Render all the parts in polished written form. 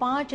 5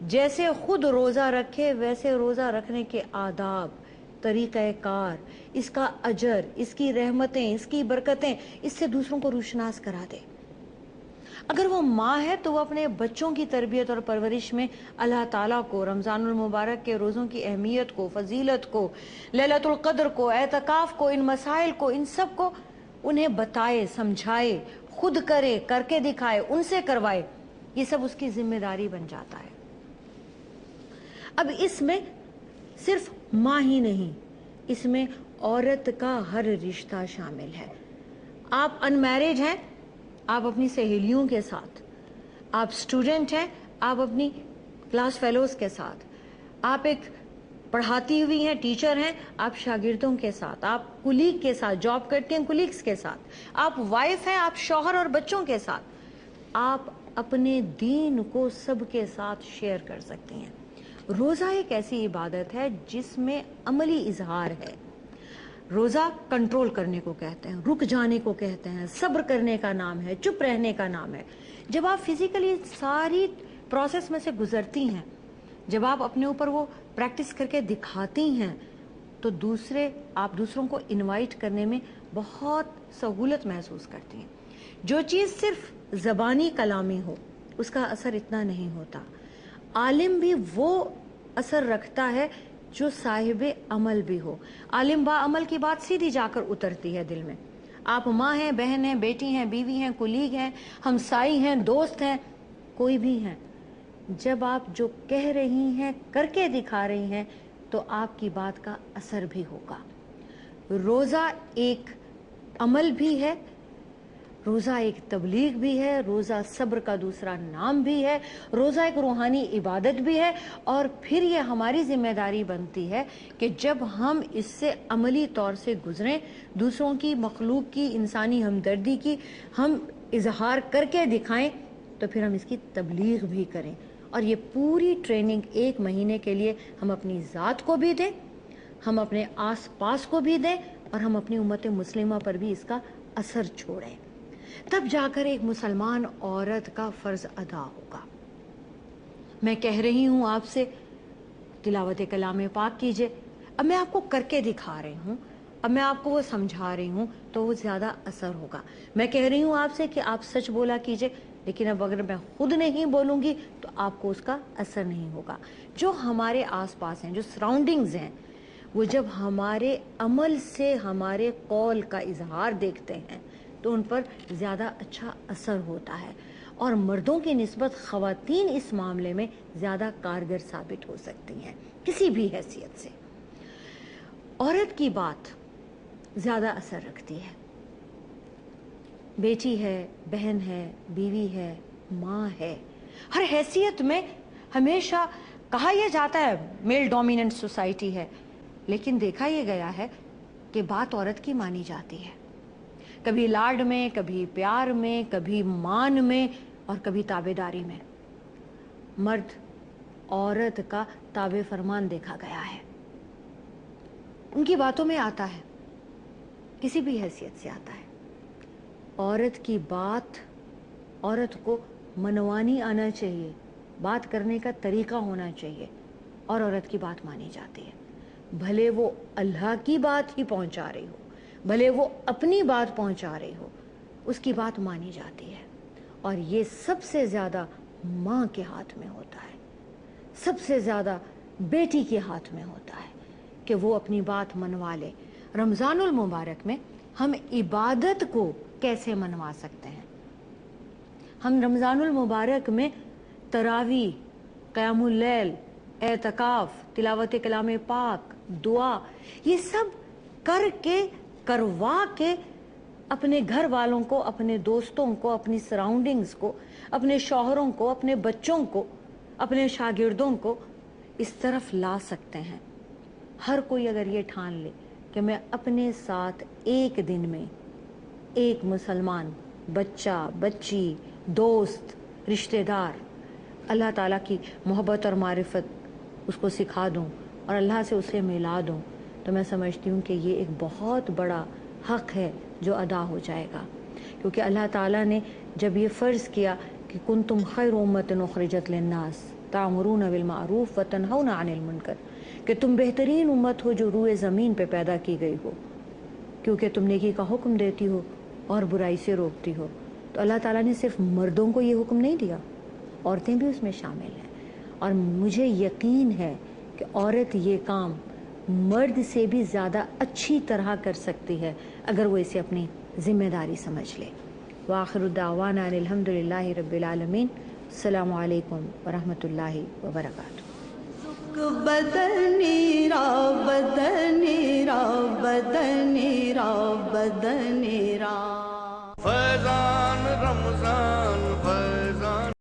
جیسے خود روزہ رکھے ویسے روزہ رکھنے کے آداب، طریقہ کار، اس کا اجر، اس کی رحمتیں، اس کی برکتیں، اس سے دوسروں کو روشناس کرا دے۔ اگر وہ ماں ہے تو وہ اپنے بچوں کی تربیت اور پرورش میں اللہ تعالیٰ کو، رمضان المبارک کے روزوں کی اہمیت کو، فضیلت کو، لیلۃ القدر کو، اعتکاف کو، ان مسائل کو، ان سب کو انہیں بتائے، سمجھائے، خود کرے، کر کے دکھائے، ان سے کروائے، یہ سب اس کی ذمہ داری بن جاتا ہے۔ اب اس میں صرف ماں ہی نہیں، اس میں عورت کا ہر رشتہ شامل ہے۔ آپ ان میرڈ ہیں، آپ اپنی سہیلیوں کے ساتھ، آپ سٹوڈنٹ ہیں، آپ اپنی کلاس فیلوز کے ساتھ، آپ ایک پڑھاتی ہوئی ہیں، ٹیچر ہیں، آپ شاگردوں کے ساتھ، آپ کولیگ کے ساتھ، جاب کرتے ہیں کولیگز کے ساتھ، آپ وائف ہیں، آپ شوہر اور بچوں کے ساتھ، آپ اپنے دین کو سب کے ساتھ شیئر کر سکتی ہیں۔ روزہ ایک ایسی عبادت ہے جس میں عملی اظہار ہے۔ روزہ کنٹرول کرنے کو کہتے ہیں، رک جانے کو کہتے ہیں، صبر کرنے کا نام ہے، چپ رہنے کا نام ہے۔ جب آپ فزیکلی ساری پروسیس میں سے گزرتی ہیں، جب آپ اپنے اوپر وہ پریکٹس کر کے دکھاتی ہیں، تو آپ دوسروں کو انوائٹ کرنے میں بہت سہولت محسوس کرتی ہیں۔ جو چیز صرف زبانی کلامی ہو اس کا اثر اتنا نہیں ہوتا۔ عالم بھی وہ اثر رکھتا ہے جو صاحب عمل بھی ہو۔ عالم با عمل کی بات سیدھی جا کر اترتی ہے دل میں۔ آپ ماں ہیں، بہن ہیں، بیٹی ہیں، بیوی ہیں، کولیگ ہیں، ہمسائی ہیں، دوست ہیں، کوئی بھی ہیں، جب آپ جو کہہ رہی ہیں کر کے دکھا رہی ہیں تو آپ کی بات کا اثر بھی ہوگا۔ روزہ ایک عمل بھی ہے، روزہ ایک تبلیغ بھی ہے، روزہ صبر کا دوسرا نام بھی ہے، روزہ ایک روحانی عبادت بھی ہے، اور پھر یہ ہماری ذمہ داری بنتی ہے کہ جب ہم اس سے عملی طور سے گزریں، دوسروں کی، مخلوق کی، انسانی ہمدردی کی ہم اظہار کر کے دکھائیں، تو پھر ہم اس کی تبلیغ بھی کریں۔ اور یہ پوری ٹریننگ 1 مہینے کے لیے ہم اپنی ذات کو بھی دیں، ہم اپنے آس پاس کو بھی دیں، اور ہم اپنی امت مسلمہ پر بھی اس کا اثر چھوڑیں، تب جا کر ایک مسلمان عورت کا فرض ادا ہوگا۔ میں کہہ رہی ہوں آپ سے تلاوت کلام پاک کیجئے، اب میں آپ کو کر کے دکھا رہی ہوں، اب میں آپ کو وہ سمجھا رہی ہوں تو وہ زیادہ اثر ہوگا۔ میں کہہ رہی ہوں آپ سے کہ آپ سچ بولا کیجئے، لیکن اب اگر میں خود نہیں بولوں گی تو آپ کو اس کا اثر نہیں ہوگا۔ جو ہمارے آس پاس ہیں، جو سراؤنڈنگز ہیں، وہ جب ہمارے عمل سے ہمارے قول کا اظہار دیکھتے ہیں تو ان پر زیادہ اچھا اثر ہوتا ہے، اور مردوں کی نسبت خواتین اس معاملے میں زیادہ کارگر ثابت ہو سکتی ہیں کسی بھی حیثیت سے۔ عورت کی بات زیادہ اثر رکھتی ہے۔ بیٹی ہے، بہن ہے، بیوی ہے، ماں ہے، ہر حیثیت میں ہمیشہ کہا یہ جاتا ہے میل ڈومیننٹ سوسائٹی ہے، لیکن دیکھا یہ گیا ہے کہ بات عورت کی مانی جاتی ہے، کبھی لاڈ میں، کبھی پیار میں، کبھی مان میں، اور کبھی تابع داری میں۔ مرد عورت کا تابع فرمان دیکھا گیا ہے، ان کی باتوں میں آتا ہے، کسی بھی حیثیت سے آتا ہے۔ عورت کی بات، عورت کو منوانی آنا چاہیے، بات کرنے کا طریقہ ہونا چاہیے، اور عورت کی بات مانی جاتی ہے، بھلے وہ اللہ کی بات ہی پہنچا رہی ہو، بھلے وہ اپنی بات پہنچا رہی ہو، اس کی بات مانی جاتی ہے۔ اور یہ سب سے زیادہ ماں کے ہاتھ میں ہوتا ہے، سب سے زیادہ بیٹی کے ہاتھ میں ہوتا ہے کہ وہ اپنی بات منوا لے۔ رمضان المبارک میں ہم عبادت کو کیسے منوا سکتے ہیں؟ ہم رمضان المبارک میں تراویح، قیام اللیل، اعتکاف، تلاوت کلام پاک، دعا، یہ سب کر کے، کروا کے اپنے گھر والوں کو، اپنے دوستوں کو، اپنی سراؤنڈنگز کو، اپنے شوہروں کو، اپنے بچوں کو، اپنے شاگردوں کو اس طرف لا سکتے ہیں۔ ہر کوئی اگر یہ ٹھان لے کہ میں اپنے ساتھ ایک دن میں ایک مسلمان بچہ، بچی، دوست، رشتہ دار، اللہ تعالیٰ کی محبت اور معرفت اس کو سکھا دوں اور اللہ سے اسے ملا دوں، تو میں سمجھتی ہوں کہ یہ ایک بہت بڑا حق ہے جو ادا ہو جائے گا، کیونکہ اللہ تعالیٰ نے جب یہ فرض کیا کہ کنتم خیر امۃ اخرجت للناس، تعمرون بالمعروف وتنہون عن المنکر، کہ تم بہترین امت ہو جو روئے زمین پہ پیدا کی گئی ہو، کیونکہ تم نیکی کا حکم دیتی ہو اور برائی سے روکتی ہو۔ تو اللہ تعالیٰ نے صرف مردوں کو یہ حکم نہیں دیا، عورتیں بھی اس میں شامل ہیں، اور مجھے یقین ہے کہ عورت یہ کام مرد سے بھی زیادہ اچھی طرح کر سکتی ہے اگر وہ اسے اپنی ذمہ داری سمجھ لے۔ وآخر دعوانا ان الحمد للہ رب العالمین۔ السلام علیکم ورحمۃ اللہ وبرکاتہ۔ بدنی را بدنی را بدنی را بدنی را